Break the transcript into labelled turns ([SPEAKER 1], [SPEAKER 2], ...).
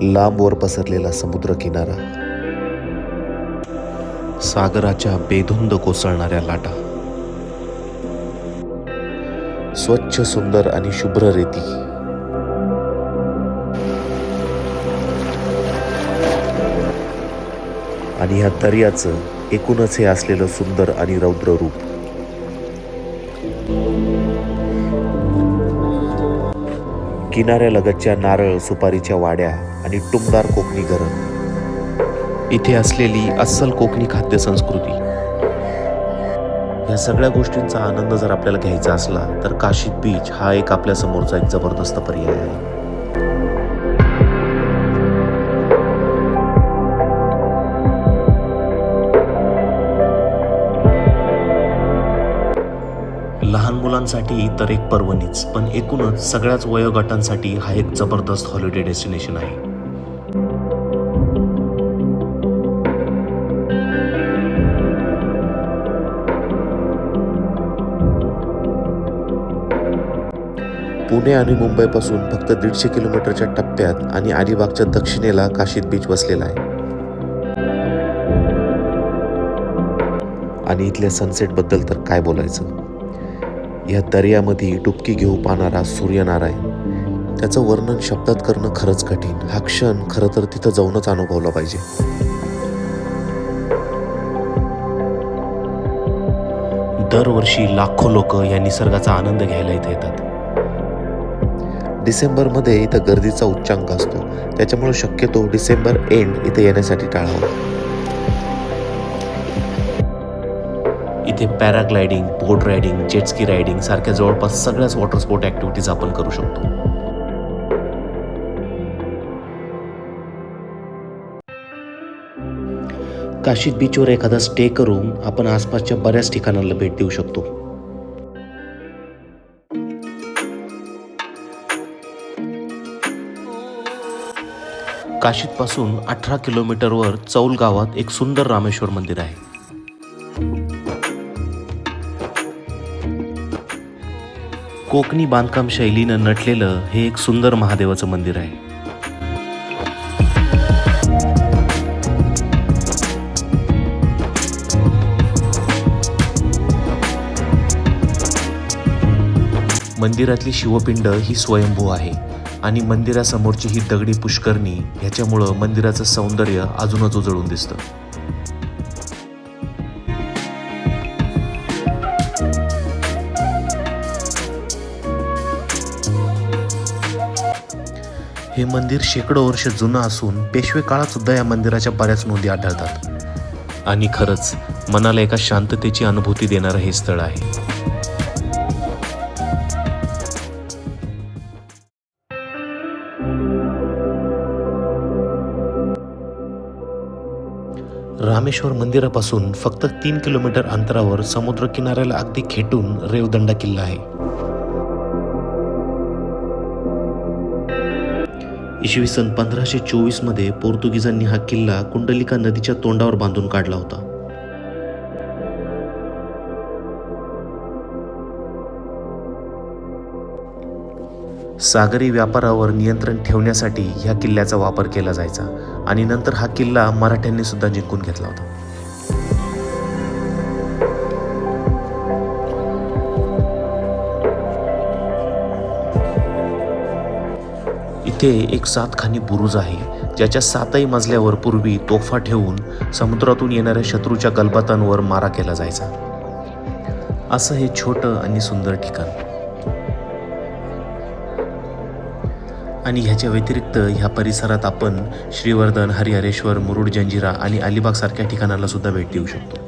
[SPEAKER 1] लांबवर पसरलेला समुद्र किनारा, सागराच्या बेधुंद कोसळणाऱ्या लाटा, स्वच्छ सुंदर आणि शुभ्र रेती, आणि ह्या दर्याचं एकूणच हे असलेलं सुंदर आणि रौद्र रूप. किनाऱ्यालगतच्या नारळ सुपारीच्या वाड्या आणि टुमदार कोकणी घरं, इथे असलेली अस्सल कोकणी खाद्य संस्कृती, या सगळ्या गोष्टींचा आनंद जर आपल्याला घ्यायचा असला तर काशीद बीच हा एक आपल्या समोरचा एक जबरदस्त पर्याय आहे. लहान मुलांसाठी तर एक पर्वणीच, पण एकूणच सगळ्याच वयोगटांसाठी हा एक जबरदस्त हॉलिडे डेस्टिनेशन आहे. पुणे आणि मुंबईपासून फक्त 150 किलोमीटरच्या टप्प्यात आणि अलिबागच्या दक्षिणेला काशीद बीच वसलेला आहे. आणि इथल्या सनसेट बद्दल तर काय बोलायचं. या दर्यामध्ये डुबकी घेऊ पाहणारा सूर्यनारायण, त्याचं वर्णन शब्दात करणं खरंच कठीण. हा क्षण खरं तर तिथं जाऊनच अनुभवला पाहिजे. दरवर्षी लाखो लोक या निसर्गाचा आनंद घ्यायला इथे येतात. डिसेंबरमध्ये इथं गर्दीचा उच्चांक असतो, त्याच्यामुळे शक्यतो डिसेंबर एंड इथे येण्यासाठी टाळावं. इथे पॅराग्लायडिंग, बोट रायडिंग, जेटस्की रायडिंग सारख्या जवळपास सगळ्याच वॉटर स्पोर्ट ॲक्टिव्हिटीज आपण करू शकतो. काशीद बीचवर एखादा स्टे करून आपण आसपासच्या बऱ्याच ठिकाणांना भेट देऊ शकतो. काशीदपासून 18 किलोमीटरवर चौल गावात एक सुंदर रामेश्वर मंदिर आहे. कोकणी बांधकाम शैलीनं नटलेलं हे एक सुंदर महादेवाचं मंदिर आहे. मंदिरातली शिवपिंड ही स्वयंभू आहे आणि मंदिरासमोरची ही दगडी पुष्करणी ह्याच्यामुळं मंदिराचं सौंदर्य अजूनच उजळून दिसतं. हे मंदिर शेकडो वर्ष जुनं असून पेशवे काळात सुद्धा या मंदिराच्या बऱ्याच नोंदी आढळतात. आणि खरंच मनाला एका शांततेची अनुभूती देणारं हे स्थळ आहे. रामेश्वर मंदिरापासून फक्त 3 किलोमीटर अंतरावर समुद्र किनाऱ्याला अगदी खेटून रेवदंडा किल्ला आहे. इसवी सन 1524 मध्ये पोर्तुगीजांनी हा किल्ला कुंडलिका नदीच्या तोंडावर बांधून काढला होता. सागरी व्यापारावर नियंत्रण ठेवण्यासाठी ह्या किल्ल्याचा वापर केला जायचा आणि नंतर हा किल्ला मराठ्यांनी सुद्धा जिंकून घेतला होता. इथे एक 7 खानी बुरुज आहे, ज्याच्या 7ही मजल्यावर पूर्वी तोफा ठेवून समुद्रातून येणाऱ्या शत्रूच्या गलबातांवर मारा केला जायचा. असं हे छोटं आणि सुंदर ठिकाण. आणि ह्याच्या व्यतिरिक्त ह्या परिसरात आपण श्रीवर्धन, हरिहरेश्वर, मुरुड जंजिरा आणि अलिबाग सारख्या ठिकाणाला सुद्धा भेट देऊ शकतो.